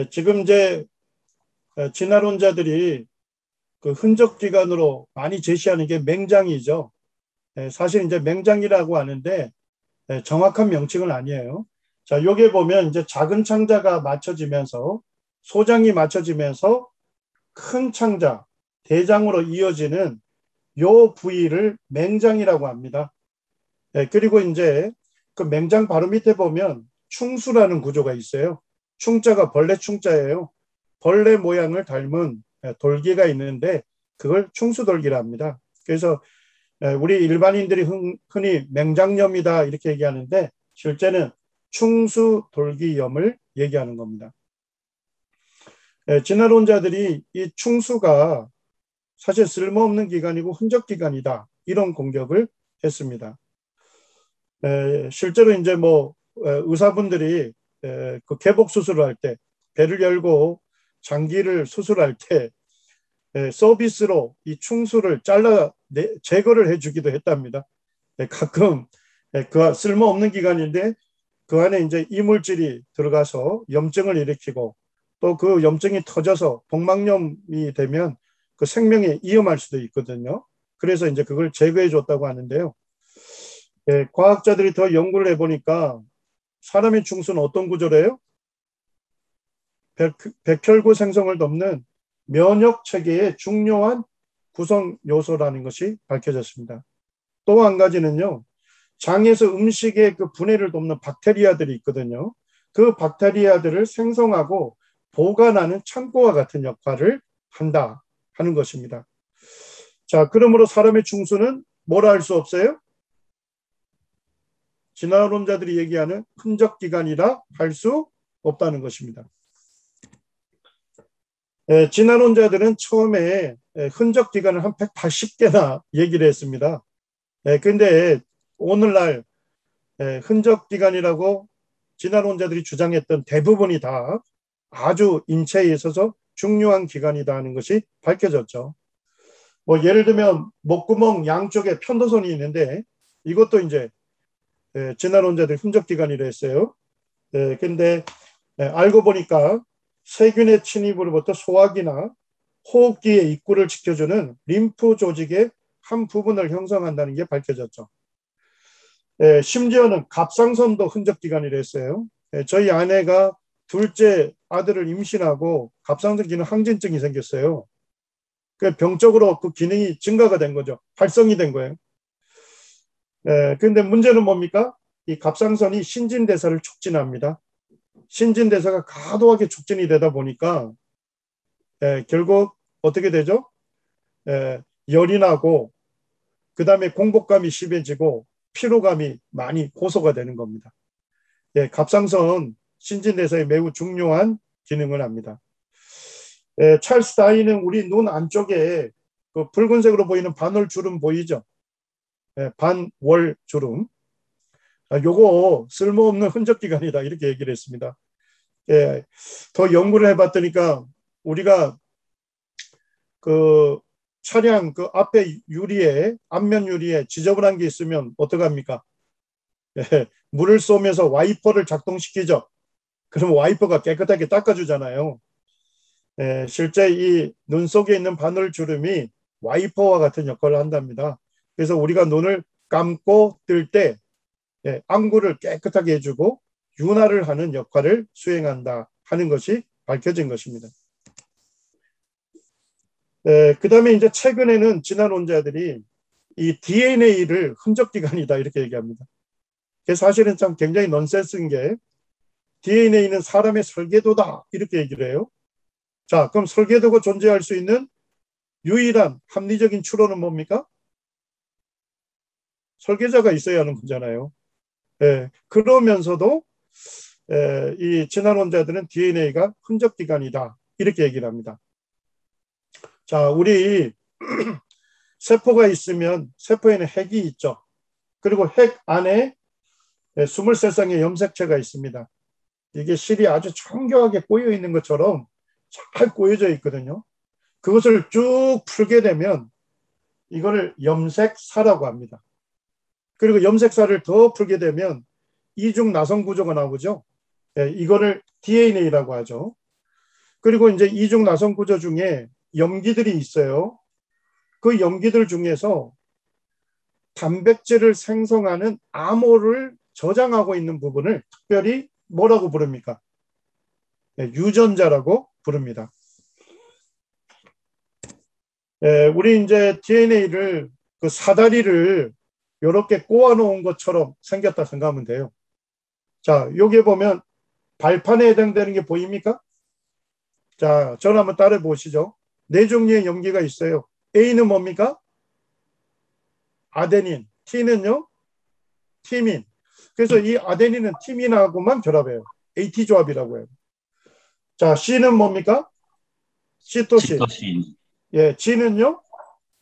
지금 이제 진화론자들이 그 흔적 기관으로 많이 제시하는 게 맹장이죠. 사실 이제 맹장이라고 하는데 정확한 명칭은 아니에요. 자, 여기 보면 이제 작은 창자가 맞춰지면서 소장이 맞춰지면서 큰 창자, 대장으로 이어지는 요 부위를 맹장이라고 합니다. 그리고 이제 그 맹장 바로 밑에 보면 충수라는 구조가 있어요. 충자가 벌레 충자예요. 벌레 모양을 닮은 돌기가 있는데 그걸 충수돌기라 합니다. 그래서 우리 일반인들이 흔히 맹장염이다 이렇게 얘기하는데 실제는 충수돌기염을 얘기하는 겁니다. 진화론자들이 이 충수가 사실 쓸모없는 기관이고 흔적기관이다 이런 공격을 했습니다. 실제로 이제 뭐 의사분들이 그 개복 수술을 할 때 배를 열고 장기를 수술할 때 서비스로 이 충수를 잘라 제거를 해주기도 했답니다. 가끔 그 쓸모없는 기관인데 그 안에 이제 이물질이 들어가서 염증을 일으키고 또 그 염증이 터져서 복막염이 되면 그 생명에 위험할 수도 있거든요. 그래서 이제 그걸 제거해 줬다고 하는데요. 과학자들이 더 연구를 해보니까 사람의 충수는 어떤 구조래요? 백혈구 생성을 돕는 면역 체계의 중요한 구성 요소라는 것이 밝혀졌습니다. 또 한 가지는요, 장에서 음식의 그 분해를 돕는 박테리아들이 있거든요. 그 박테리아들을 생성하고 보관하는 창고와 같은 역할을 한다 하는 것입니다. 자, 그러므로 사람의 충수는 뭐라 할 수 없어요? 진화론자들이 얘기하는 흔적기관이라 할 수 없다는 것입니다. 진화론자들은 처음에 흔적기관을 한 180개나 얘기를 했습니다. 근데 오늘날 흔적기관이라고 진화론자들이 주장했던 대부분이 다 아주 인체에 있어서 중요한 기관이다 하는 것이 밝혀졌죠. 뭐 예를 들면 목구멍 양쪽에 편도선이 있는데 이것도 이제 진화론자들이 흔적기관이라 했어요. 근데 알고 보니까 세균의 침입으로부터 소화기나 호흡기의 입구를 지켜주는 림프 조직의 한 부분을 형성한다는 게 밝혀졌죠. 심지어는 갑상선도 흔적기관이라 했어요. 저희 아내가 둘째 아들을 임신하고 갑상선 기능 항진증이 생겼어요. 그 병적으로 그 기능이 증가가 된 거죠. 활성이 된 거예요. 그런데 문제는 뭡니까? 이 갑상선이 신진대사를 촉진합니다. 신진대사가 과도하게 촉진이 되다 보니까 결국 어떻게 되죠? 열이 나고 그 다음에 공복감이 심해지고 피로감이 많이 고소가 되는 겁니다. 갑상선 신진대사에 매우 중요한 기능을 합니다. 찰스 다윈은 우리 눈 안쪽에 그 붉은색으로 보이는 반월주름 보이죠? 반월주름. 요거 쓸모없는 흔적기관이다 이렇게 얘기를 했습니다. 더 연구를 해봤더니까 우리가 그 차량 그 앞에 유리에 앞면 유리에 지저분한 게 있으면 어떡합니까? 물을 쏘면서 와이퍼를 작동시키죠. 그럼 와이퍼가 깨끗하게 닦아주잖아요. 실제 이 눈 속에 있는 바늘주름이 와이퍼와 같은 역할을 한답니다. 그래서 우리가 눈을 감고 뜰 때 안구를 깨끗하게 해주고 윤활을 하는 역할을 수행한다 하는 것이 밝혀진 것입니다. 그 다음에 이제 최근에는 진화론자들이 이 DNA를 흔적기관이다 이렇게 얘기합니다. 그래서 사실은 참 굉장히 넌센스인 게 DNA는 사람의 설계도다 이렇게 얘기를 해요. 자, 그럼 설계도가 존재할 수 있는 유일한 합리적인 추론은 뭡니까? 설계자가 있어야 하는 거잖아요. 그러면서도 이 진화론자들은 DNA가 흔적기관이다 이렇게 얘기를 합니다. 자, 우리 세포가 있으면 세포에는 핵이 있죠. 그리고 핵 안에 23쌍의 염색체가 있습니다. 이게 실이 아주 정교하게 꼬여 있는 것처럼 잘 꼬여져 있거든요. 그것을 쭉 풀게 되면 이거를 염색사라고 합니다. 그리고 염색사를 더 풀게 되면 이중 나선 구조가 나오죠. 이거를 DNA라고 하죠. 그리고 이제 이중 나선 구조 중에 염기들이 있어요. 그 염기들 중에서 단백질을 생성하는 암호를 저장하고 있는 부분을 특별히 뭐라고 부릅니까? 유전자라고 부릅니다. 우리 이제 DNA를 그 사다리를 이렇게 꼬아 놓은 것처럼 생겼다 생각하면 돼요. 자, 여기 보면 발판에 해당되는 게 보입니까? 자, 저를 한번 따라 보시죠. 네 종류의 염기가 있어요. A는 뭡니까? 아데닌. T는요? 티민. 그래서 이 아데닌은 티민하고만 결합해요. AT 조합이라고 해요. 자, C는 뭡니까? 시토신. 시토신, 예, G는요?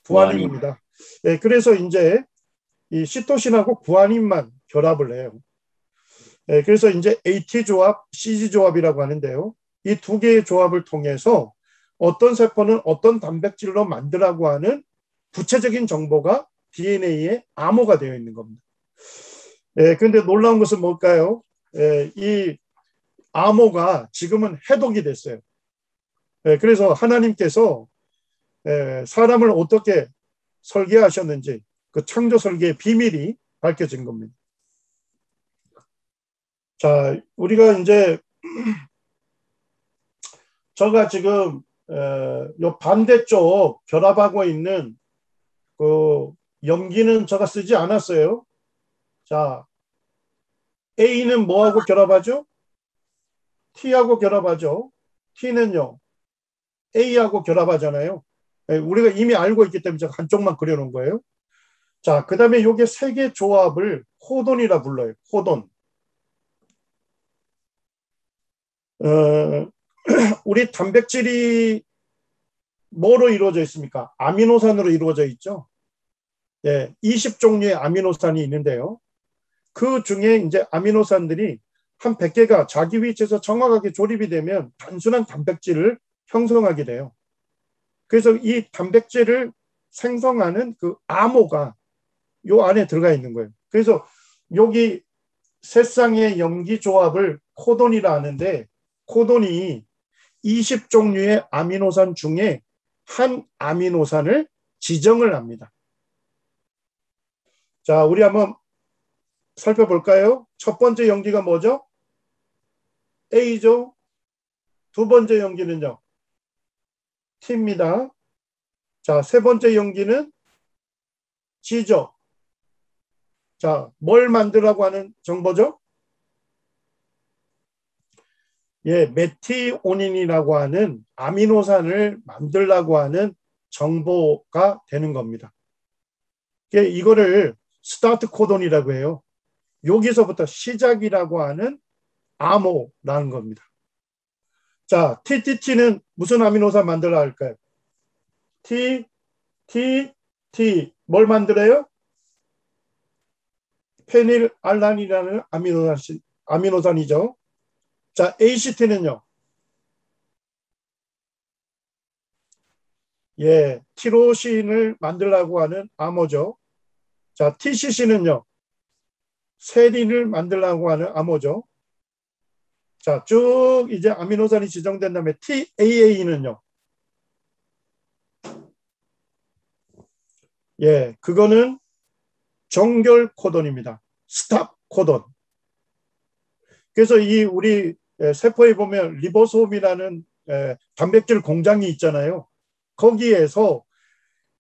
구아닌. 구아닌입니다. 예, 그래서 이제 이 시토신하고 구아닌만 결합을 해요. 예, 그래서 이제 AT 조합, CG 조합이라고 하는데요. 이 두 개의 조합을 통해서 어떤 세포는 어떤 단백질로 만들라고 하는 구체적인 정보가 DNA에 암호가 되어 있는 겁니다. 그런데 놀라운 것은 뭘까요? 이 암호가 지금은 해독이 됐어요. 그래서 하나님께서 사람을 어떻게 설계하셨는지 그 창조 설계의 비밀이 밝혀진 겁니다. 자, 우리가 이제 저가 지금 요 반대쪽 결합하고 있는 그 염기는 제가 쓰지 않았어요. 자, A는 뭐하고 결합하죠? T하고 결합하죠. T는요, A하고 결합하잖아요. 우리가 이미 알고 있기 때문에 제가 한쪽만 그려놓은 거예요. 자, 그 다음에 요게 세 개 조합을 코돈이라 불러요. 코돈. 우리 단백질이 뭐로 이루어져 있습니까? 아미노산으로 이루어져 있죠. 20종류의 아미노산이 있는데요. 그 중에 이제 아미노산들이 한 100개가 자기 위치에서 정확하게 조립이 되면 단순한 단백질을 형성하게 돼요. 그래서 이 단백질을 생성하는 그 암호가 요 안에 들어가 있는 거예요. 그래서 여기 세 쌍의 염기 조합을 코돈이라 하는데 코돈이 20종류의 아미노산 중에 한 아미노산을 지정을 합니다. 자, 우리 한번 살펴볼까요? 첫 번째 염기가 뭐죠? A죠. 두 번째 염기는요? T입니다. 자, 세 번째 염기는 G죠. 자, 뭘 만들라고 하는 정보죠? 메티오닌이라고 하는 아미노산을 만들라고 하는 정보가 되는 겁니다. 이거를 스타트 코돈이라고 해요. 여기서부터 시작이라고 하는 암호라는 겁니다. 자, TTT는 무슨 아미노산 만들어야 할까요? T, T, T. 뭘 만들어요? 페닐알란이라는 아미노산이죠. 자, ACT는요? 티로신을 만들라고 하는 암호죠. 자, TCC는요? 세린을 만들라고 하는 암호죠. 자, 쭉 이제 아미노산이 지정된 다음에 TAA는요? 그거는 정결 코돈입니다. 스탑 코돈. 그래서 이 우리 세포에 보면 리보솜이라는 단백질 공장이 있잖아요. 거기에서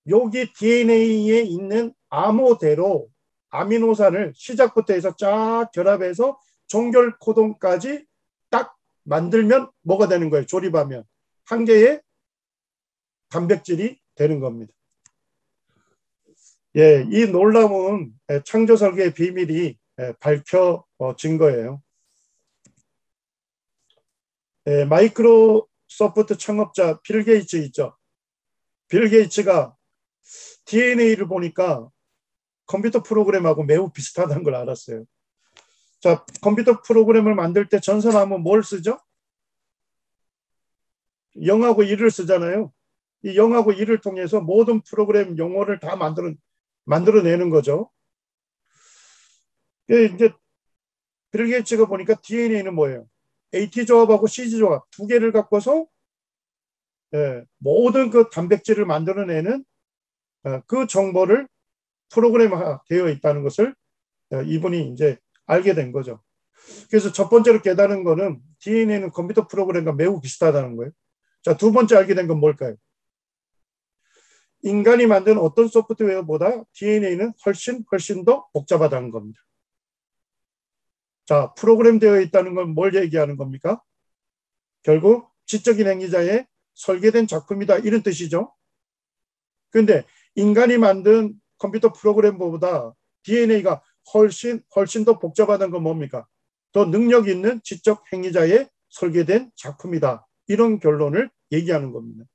여기 DNA에 있는 암호대로 아미노산을 시작부터 해서 쫙 결합해서 정결 코돈까지 딱 만들면 뭐가 되는 거예요? 조립하면 한 개의 단백질이 되는 겁니다. 이 놀라운 창조 설계의 비밀이 밝혀진 거예요. 마이크로소프트 창업자 빌 게이츠 있죠. 빌 게이츠가 DNA를 보니까 컴퓨터 프로그램하고 매우 비슷하다는 걸 알았어요. 자, 컴퓨터 프로그램을 만들 때 전산하면 뭘 쓰죠? 0하고 1을 쓰잖아요. 이 0하고 1을 통해서 모든 프로그램 용어를 다 만들어내는 거죠. 이제 빌 게이츠가 보니까 DNA는 뭐예요? AT 조합하고 CG 조합 두 개를 갖고서 모든 그 단백질을 만들어내는 그 정보를 프로그램화 되어 있다는 것을 이분이 이제 알게 된 거죠. 그래서 첫 번째로 깨달은 거는 DNA는 컴퓨터 프로그램과 매우 비슷하다는 거예요. 자, 두 번째 알게 된 건 뭘까요? 인간이 만든 어떤 소프트웨어보다 DNA는 훨씬 더 복잡하다는 겁니다. 자, 프로그램 되어 있다는 건 뭘 얘기하는 겁니까? 결국 지적인 행위자의 설계된 작품이다 이런 뜻이죠. 그런데 인간이 만든 컴퓨터 프로그램보다 DNA가 훨씬 더 복잡하다는 건 뭡니까? 더 능력 있는 지적 행위자의 설계된 작품이다. 이런 결론을 얘기하는 겁니다.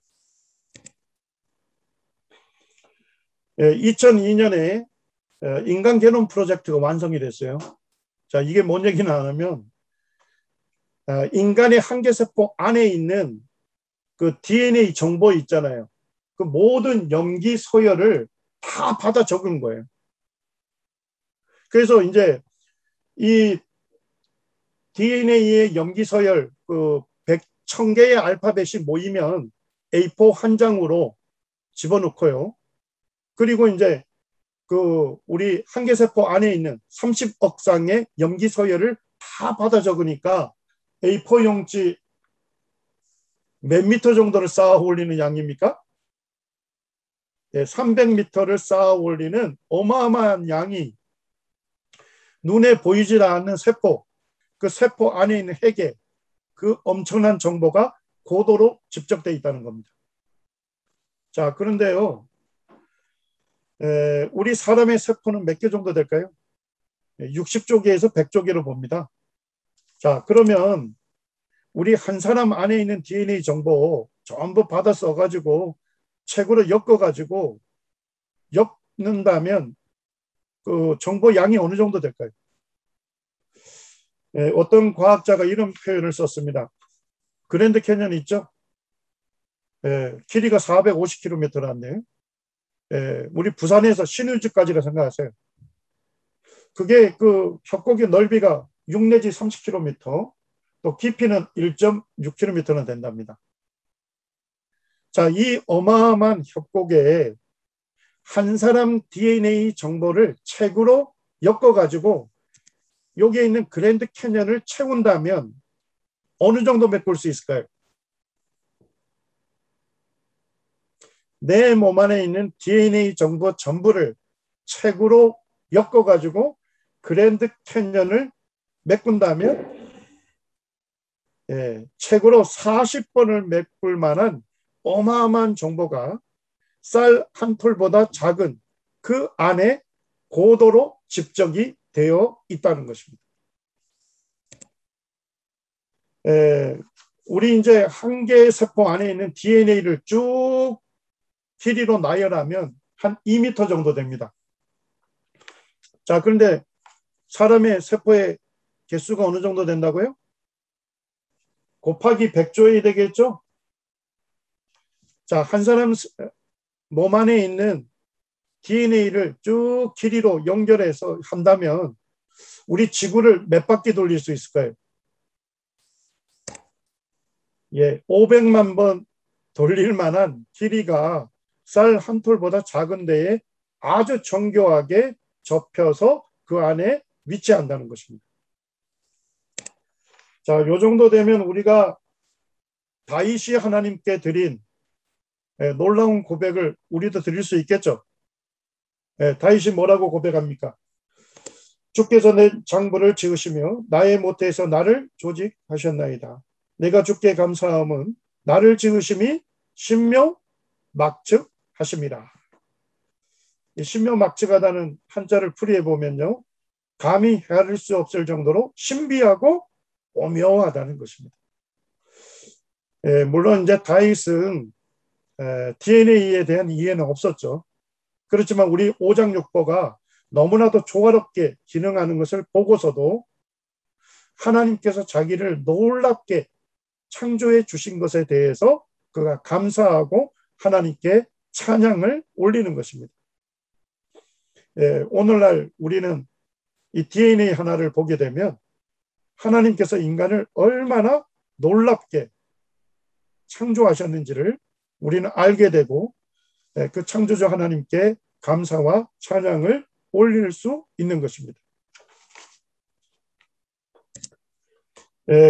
2002년에 인간 게놈 프로젝트가 완성이 됐어요. 자, 이게 뭔 얘기는 하냐면 인간의 한계세포 안에 있는 그 DNA 정보 있잖아요. 그 모든 염기 서열을 다 받아 적은 거예요. 그래서 이제 이 DNA의 염기 서열 그 1,000개의 알파벳이 모이면 A4 한 장으로 집어넣고요. 그리고 이제 그 우리 한계세포 안에 있는 30억 쌍의 염기 서열을 다 받아 적으니까 A4 용지 몇 미터 정도를 쌓아 올리는 양입니까? 네, 300m를 쌓아 올리는 어마어마한 양이 눈에 보이질 않는 세포, 그 세포 안에 있는 핵에 그 엄청난 정보가 고도로 집적되어 있다는 겁니다. 자, 그런데요, 우리 사람의 세포는 몇 개 정도 될까요? 60조 개에서 100조 개로 봅니다. 자, 그러면 우리 한 사람 안에 있는 DNA 정보 전부 받아 써가지고 책으로 엮어가지고 엮는다면 그 정보 양이 어느 정도 될까요? 어떤 과학자가 이런 표현을 썼습니다. 그랜드 캐년 있죠? 길이가 450km라는데요. 우리 부산에서 신의주까지라 생각하세요. 그게 그 협곡의 넓이가 6 내지 30km, 또 깊이는 1.6km는 된답니다. 자, 이 어마어마한 협곡에 한 사람 DNA 정보를 책으로 엮어가지고 여기에 있는 그랜드 캐년을 채운다면 어느 정도 메꿀 수 있을까요? 내 몸 안에 있는 DNA 정보 전부를 책으로 엮어가지고 그랜드 캐년을 메꾼다면 책으로 40번을 메꿀 만한 어마어마한 정보가 쌀 한 톨보다 작은 그 안에 고도로 집적이 되어 있다는 것입니다. 우리 이제 한 개의 세포 안에 있는 DNA를 쭉 길이로 나열하면 한 2m 정도 됩니다. 자, 그런데 사람의 세포의 개수가 어느 정도 된다고요? 곱하기 100조에 되겠죠? 자, 한 사람 몸 안에 있는 DNA를 쭉 길이로 연결해서 한다면 우리 지구를 몇 바퀴 돌릴 수 있을까요? 500만 번 돌릴 만한 길이가 쌀 한 톨보다 작은 데에 아주 정교하게 접혀서 그 안에 위치한다는 것입니다. 자, 요 정도 되면 우리가 다윗이 하나님께 드린 놀라운 고백을 우리도 드릴 수 있겠죠. 다윗이 뭐라고 고백합니까? 주께서 내 장부를 지으시며 나의 모태에서 나를 조직하셨나이다. 내가 주께 감사함은 나를 지으심이 신묘막측하심이라. 신묘막측하다는 한자를 풀이해 보면요, 감히 헤아릴 수 없을 정도로 신비하고 오묘하다는 것입니다. 물론 이제 다윗은 DNA에 대한 이해는 없었죠. 그렇지만 우리 오장육부가 너무나도 조화롭게 기능하는 것을 보고서도 하나님께서 자기를 놀랍게 창조해 주신 것에 대해서 그가 감사하고 하나님께 찬양을 올리는 것입니다. 오늘날 우리는 이 DNA 하나를 보게 되면 하나님께서 인간을 얼마나 놀랍게 창조하셨는지를 우리는 알게 되고 그 창조주 하나님께 감사와 찬양을 올릴 수 있는 것입니다.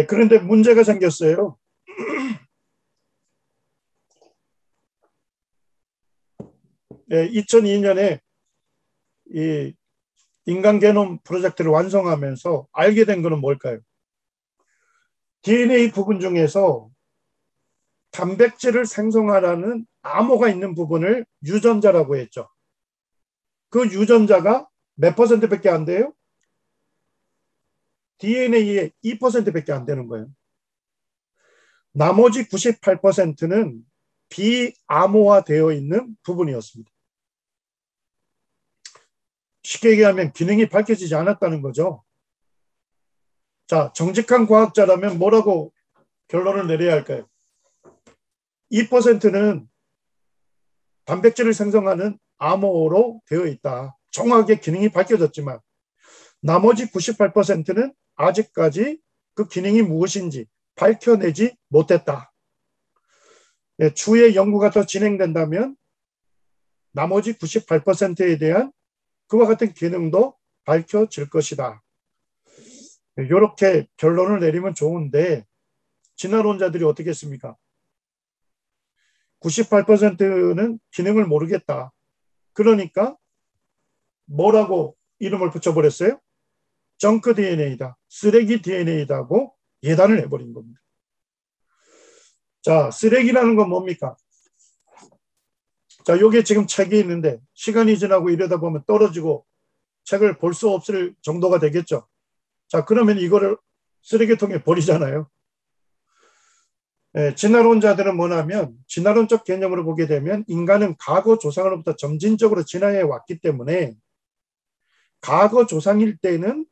그런데 문제가 생겼어요. 2002년에 이 인간 게놈 프로젝트를 완성하면서 알게 된 것은 뭘까요? DNA 부분 중에서 단백질을 생성하라는 암호가 있는 부분을 유전자라고 했죠. 그 유전자가 몇 %밖에 안 돼요? DNA의 2%밖에 안 되는 거예요. 나머지 98%는 비암호화되어 있는 부분이었습니다. 쉽게 얘기하면 기능이 밝혀지지 않았다는 거죠. 자, 정직한 과학자라면 뭐라고 결론을 내려야 할까요? 2%는 단백질을 생성하는 암호로 되어 있다. 정확하게 기능이 밝혀졌지만 나머지 98%는 아직까지 그 기능이 무엇인지 밝혀내지 못했다. 추후에 연구가 더 진행된다면 나머지 98%에 대한 그와 같은 기능도 밝혀질 것이다. 이렇게 결론을 내리면 좋은데 진화론자들이 어떻게 했습니까? 98%는 기능을 모르겠다. 그러니까 뭐라고 이름을 붙여버렸어요? 정크 DNA다. 쓰레기 DNA다고 예단을 해버린 겁니다. 자, 쓰레기라는 건 뭡니까? 자, 요게 지금 책이 있는데 시간이 지나고 이러다 보면 떨어지고 책을 볼 수 없을 정도가 되겠죠. 자, 그러면 이거를 쓰레기통에 버리잖아요. 진화론자들은 뭐냐면 진화론적 개념으로 보게 되면 인간은 과거 조상으로부터 점진적으로 진화해 왔기 때문에 과거 조상일 때는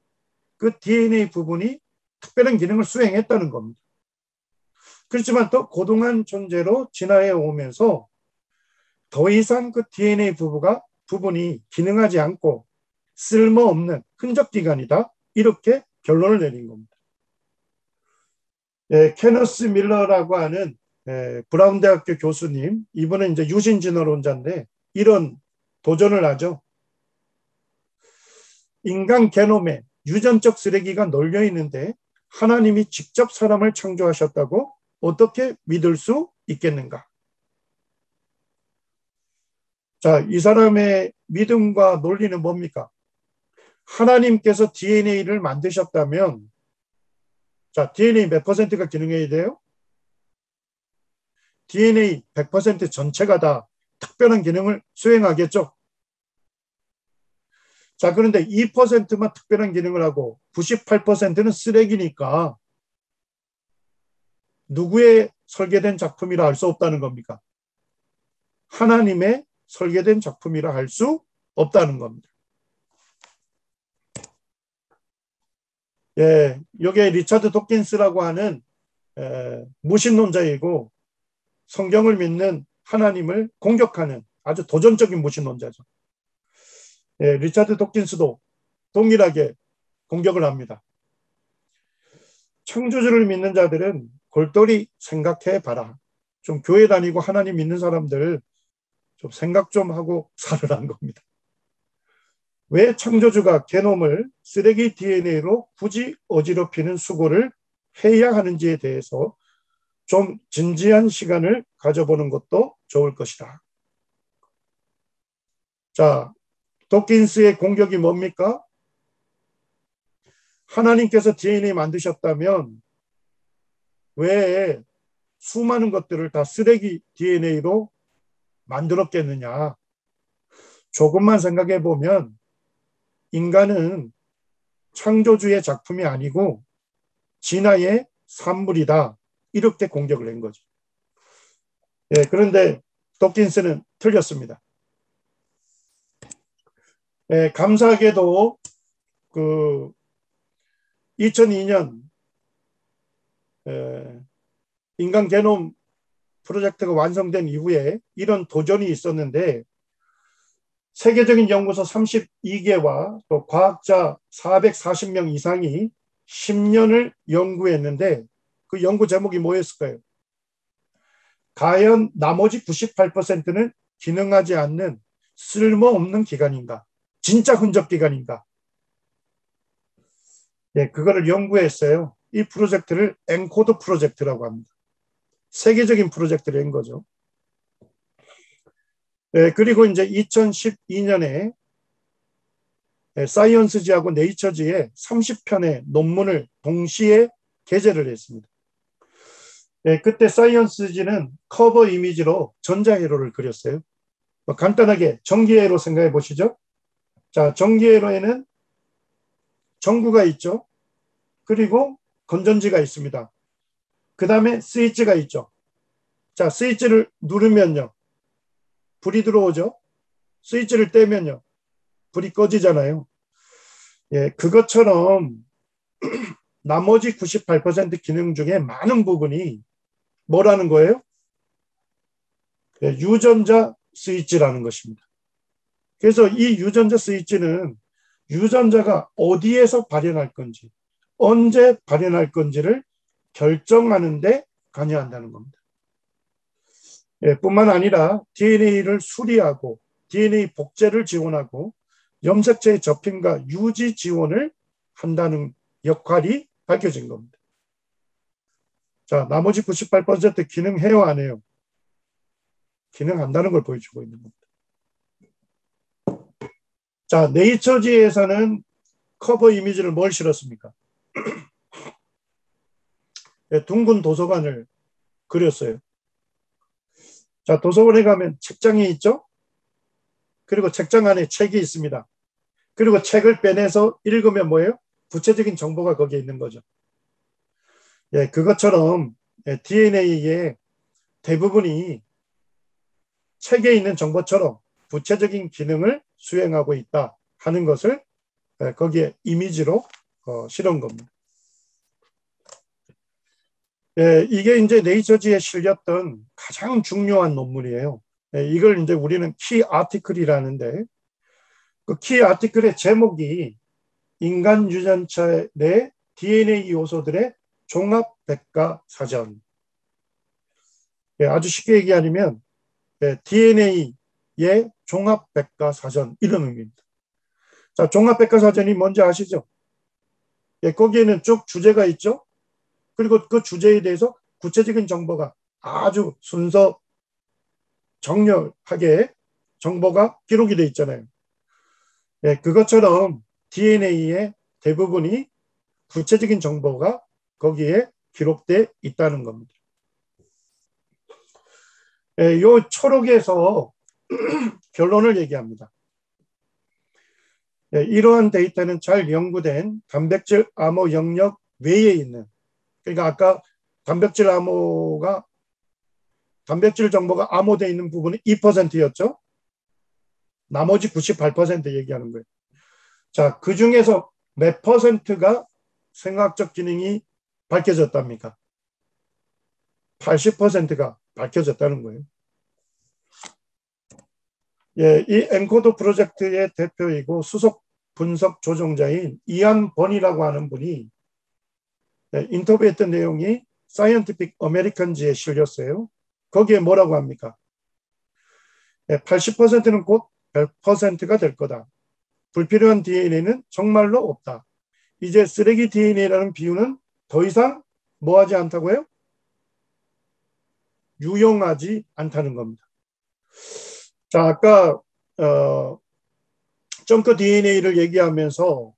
그 DNA 부분이 특별한 기능을 수행했다는 겁니다. 그렇지만 또 고동한 존재로 진화해 오면서 더 이상 그 DNA 부분이 기능하지 않고 쓸모없는 흔적기관이다. 이렇게 결론을 내린 겁니다. 케너스 밀러라고 하는 브라운 대학교 교수님, 이분은 이제 유신진화론자인데 이런 도전을 하죠. 인간 게놈에 유전적 쓰레기가 널려 있는데 하나님이 직접 사람을 창조하셨다고 어떻게 믿을 수 있겠는가? 자, 이 사람의 믿음과 논리는 뭡니까? 하나님께서 DNA를 만드셨다면, 자, DNA 몇 %가 기능해야 돼요? DNA 100% 전체가 다 특별한 기능을 수행하겠죠? 자, 그런데 2%만 특별한 기능을 하고 98%는 쓰레기니까 누구의 설계된 작품이라 할 수 없다는 겁니까? 하나님의 설계된 작품이라 할 수 없다는 겁니다. 이게 리차드 도킨스라고 하는 무신론자이고 성경을 믿는 하나님을 공격하는 아주 도전적인 무신론자죠. 리차드 도킨스도 동일하게 공격을 합니다. 창조주를 믿는 자들은 골똘히 생각해 봐라. 좀 교회 다니고 하나님 믿는 사람들 좀 생각 좀 하고 살으라는 겁니다. 왜 창조주가 게놈을 쓰레기 DNA로 굳이 어지럽히는 수고를 해야 하는지에 대해서 좀 진지한 시간을 가져보는 것도 좋을 것이다. 자, 도킨스의 공격이 뭡니까? 하나님께서 DNA 만드셨다면 왜 수많은 것들을 다 쓰레기 DNA로 만들었겠느냐? 조금만 생각해 보면 인간은 창조주의 작품이 아니고 진화의 산물이다. 이렇게 공격을 한 거죠. 그런데 도킨스는 틀렸습니다. 감사하게도 그 2002년 인간 게놈 프로젝트가 완성된 이후에 이런 도전이 있었는데 세계적인 연구소 32개와 또 과학자 440명 이상이 10년을 연구했는데 그 연구 제목이 뭐였을까요? 과연 나머지 98%는 기능하지 않는 쓸모없는 기관인가? 진짜 흔적 기관인가? 네, 그거를 연구했어요. 이 프로젝트를 엔코더 프로젝트라고 합니다. 세계적인 프로젝트를 한 거죠. 네, 그리고 이제 2012년에 사이언스지하고 네이처지에 30편의 논문을 동시에 게재를 했습니다. 네, 그때 사이언스지는 커버 이미지로 전자회로를 그렸어요. 간단하게 전기회로 생각해 보시죠. 자, 전기회로에는 전구가 있죠. 그리고 건전지가 있습니다. 그 다음에 스위치가 있죠. 자, 스위치를 누르면요. 불이 들어오죠. 스위치를 떼면요. 불이 꺼지잖아요. 예, 그것처럼 나머지 98% 기능 중에 많은 부분이 뭐라는 거예요? 예, 유전자 스위치라는 것입니다. 그래서 이 유전자 스위치는 유전자가 어디에서 발현할 건지, 언제 발현할 건지를 결정하는데 관여한다는 겁니다. 예, 뿐만 아니라 DNA를 수리하고 DNA 복제를 지원하고 염색체의 접힘과 유지 지원을 한다는 역할이 밝혀진 겁니다. 자, 나머지 98% 기능해요, 안 해요? 기능한다는 걸 보여주고 있는 겁니다. 자, 네이처지에서는 커버 이미지를 뭘 실었습니까? 네, 둥근 도서관을 그렸어요. 자, 도서관에 가면 책장이 있죠? 그리고 책장 안에 책이 있습니다. 그리고 책을 빼내서 읽으면 뭐예요? 구체적인 정보가 거기에 있는 거죠. 예, 그것처럼 DNA의 대부분이 책에 있는 정보처럼 구체적인 기능을 수행하고 있다 하는 것을 거기에 이미지로 실은 겁니다. 예, 이게 이제 네이처지에 실렸던 가장 중요한 논문이에요. 예, 이걸 이제 우리는 키 아티클이라는데 그 키 아티클의 제목이 인간 유전체 내 DNA 요소들의 종합 백과 사전. 예, 아주 쉽게 얘기하면 DNA의 종합 백과 사전 이런 의미입니다. 자, 종합 백과 사전이 뭔지 아시죠? 예, 거기에는 쭉 주제가 있죠. 그리고 그 주제에 대해서 구체적인 정보가 아주 순서 정렬하게 정보가 기록이 되어 있잖아요. 예, 그것처럼 DNA의 대부분이 구체적인 정보가 거기에 기록되어 있다는 겁니다. 예, 요 초록에서 결론을 얘기합니다. 예, 이러한 데이터는 잘 연구된 단백질 암호 영역 외에 있는, 그러니까 아까 단백질 정보가 암호되어 있는 부분이 2%였죠. 나머지 98% 얘기하는 거예요. 자, 그 중에서 몇 퍼센트가 생화학적 기능이 밝혀졌답니까? 80%가 밝혀졌다는 거예요. 예, 이 엔코더 프로젝트의 대표이고 수석 분석 조종자인 이안 번이라고 하는 분이 인터뷰했던 내용이 사이언티픽 어메리칸지에 실렸어요. 거기에 뭐라고 합니까? 80%는 곧 100%가 될 거다. 불필요한 DNA는 정말로 없다. 이제 쓰레기 DNA라는 비유는 더 이상 뭐하지 않다고요? 유용하지 않다는 겁니다. 자, 아까 점커 DNA를 얘기하면서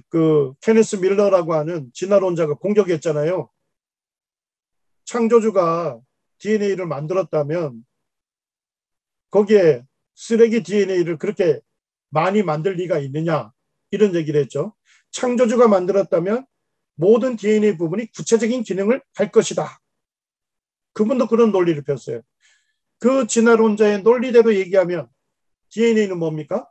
그 케네스 밀러라고 하는 진화론자가 공격했잖아요. 창조주가 DNA를 만들었다면 거기에 쓰레기 DNA를 그렇게 많이 만들 리가 있느냐 이런 얘기를 했죠. 창조주가 만들었다면 모든 DNA 부분이 구체적인 기능을 할 것이다. 그분도 그런 논리를 폈어요. 그 진화론자의 논리대로 얘기하면 DNA는 뭡니까?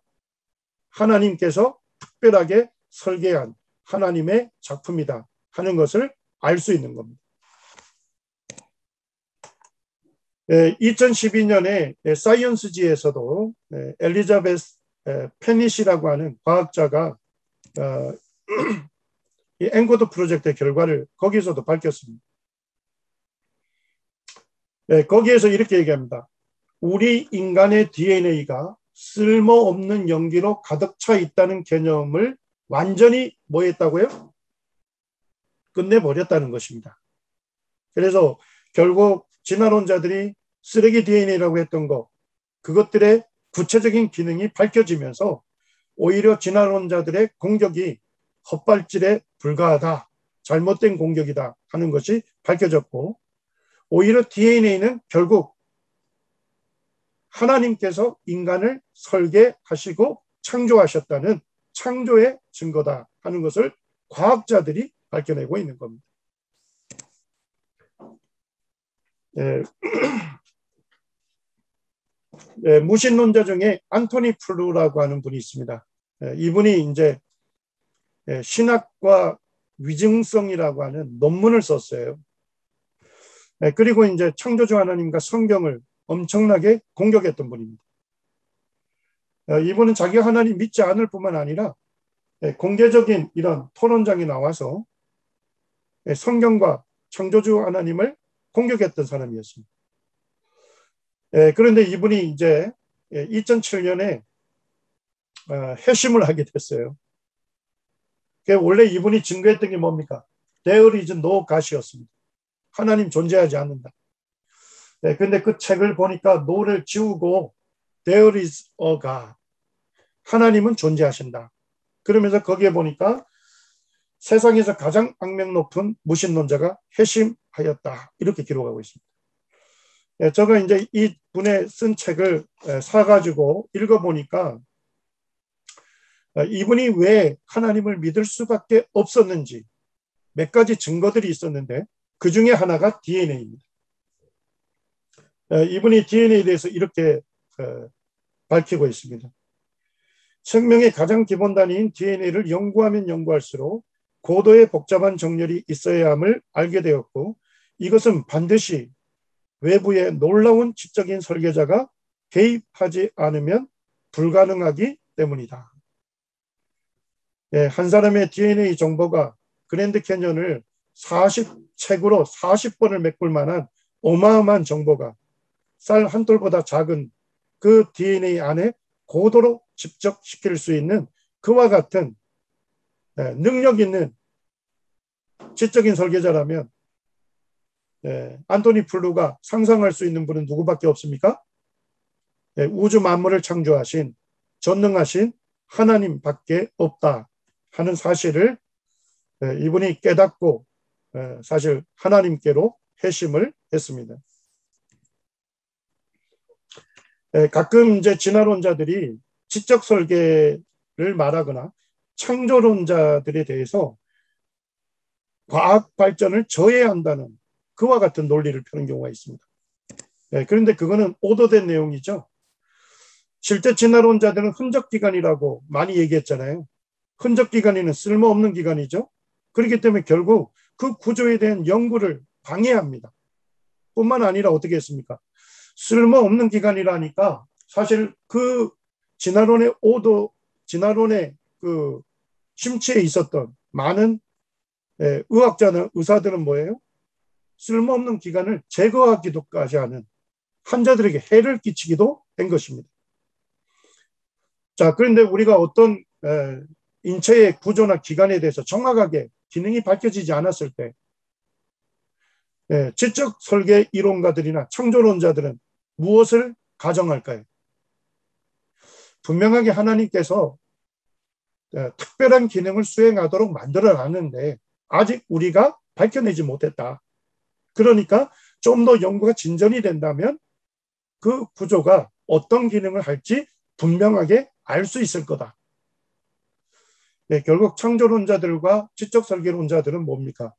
하나님께서 특별하게 설계한 하나님의 작품이다 하는 것을 알 수 있는 겁니다. 2012년에 사이언스지에서도 엘리자베스 페니시라고 하는 과학자가 이 엔코더 프로젝트의 결과를 거기서도 밝혔습니다. 네, 거기에서 이렇게 얘기합니다. 우리 인간의 DNA가 쓸모없는 연기로 가득 차 있다는 개념을 완전히 뭐 했다고요? 끝내버렸다는 것입니다. 그래서 결국 진화론자들이 쓰레기 DNA라고 했던 것, 그것들의 구체적인 기능이 밝혀지면서 오히려 진화론자들의 공격이 헛발질에 불과하다, 잘못된 공격이다 하는 것이 밝혀졌고, 오히려 DNA는 결국 하나님께서 인간을 설계하시고 창조하셨다는 창조의 증거다 하는 것을 과학자들이 밝혀내고 있는 겁니다. 무신론자 중에 안토니 플루라고 하는 분이 있습니다. 이분이 이제 신학과 위증성이라고 하는 논문을 썼어요. 그리고 이제 창조주 하나님과 성경을 엄청나게 공격했던 분입니다. 이분은 자기가 하나님 믿지 않을 뿐만 아니라 공개적인 이런 토론장에 나와서 성경과 창조주 하나님을 공격했던 사람이었습니다. 그런데 이분이 이제 2007년에 회심을 하게 됐어요. 원래 이분이 증거했던 게 뭡니까? There is no God이었습니다. 하나님 존재하지 않는다. 근데 그 책을 보니까 no를 지우고 There is a God. 하나님은 존재하신다. 그러면서 거기에 보니까 세상에서 가장 악명 높은 무신론자가 회심하였다. 이렇게 기록하고 있습니다. 제가 이제 이 분의 쓴 책을 사가지고 읽어보니까 이분이 왜 하나님을 믿을 수밖에 없었는지 몇 가지 증거들이 있었는데 그 중에 하나가 DNA입니다. 이분이 DNA에 대해서 이렇게 밝히고 있습니다. 생명의 가장 기본 단위인 DNA를 연구하면 연구할수록 고도의 복잡한 정렬이 있어야 함을 알게 되었고 이것은 반드시 외부의 놀라운 지적인 설계자가 개입하지 않으면 불가능하기 때문이다. 한 사람의 DNA 정보가 그랜드 캐년을 책으로 40번을 메꿀 만한 어마어마한 정보가 쌀 한 톨보다 작은 그 DNA 안에 고도로 집적시킬 수 있는 그와 같은 능력 있는 지적인 설계자라면 안토니 플루가 상상할 수 있는 분은 누구밖에 없습니까? 우주 만물을 창조하신 전능하신 하나님밖에 없다 하는 사실을 이분이 깨닫고 사실 하나님께로 회심을 했습니다. 가끔 이제 진화론자들이 지적 설계를 말하거나 창조론자들에 대해서 과학 발전을 저해한다는 그와 같은 논리를 펴는 경우가 있습니다. 그런데 그거는 오도된 내용이죠. 실제 진화론자들은 흔적기관이라고 많이 얘기했잖아요. 흔적기관이는 쓸모없는 기관이죠. 그렇기 때문에 결국 그 구조에 대한 연구를 방해합니다. 뿐만 아니라 어떻게 했습니까? 쓸모없는 기관이라니까 사실 그 진화론의 그 심취에 있었던 많은 의학자나 의사들은 뭐예요? 쓸모없는 기관을 제거하기도까지 하는 환자들에게 해를 끼치기도 한 것입니다. 자, 그런데 우리가 어떤 인체의 구조나 기관에 대해서 정확하게 기능이 밝혀지지 않았을 때 지적 설계 이론가들이나 창조론자들은 무엇을 가정할까요? 분명하게 하나님께서 특별한 기능을 수행하도록 만들어놨는데 아직 우리가 밝혀내지 못했다. 그러니까 좀 더 연구가 진전이 된다면 그 구조가 어떤 기능을 할지 분명하게 알 수 있을 거다. 결국 창조론자들과 지적 설계론자들은 뭡니까?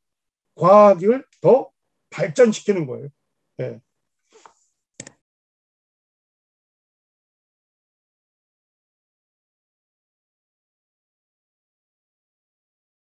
과학을 더 발전시키는 거예요.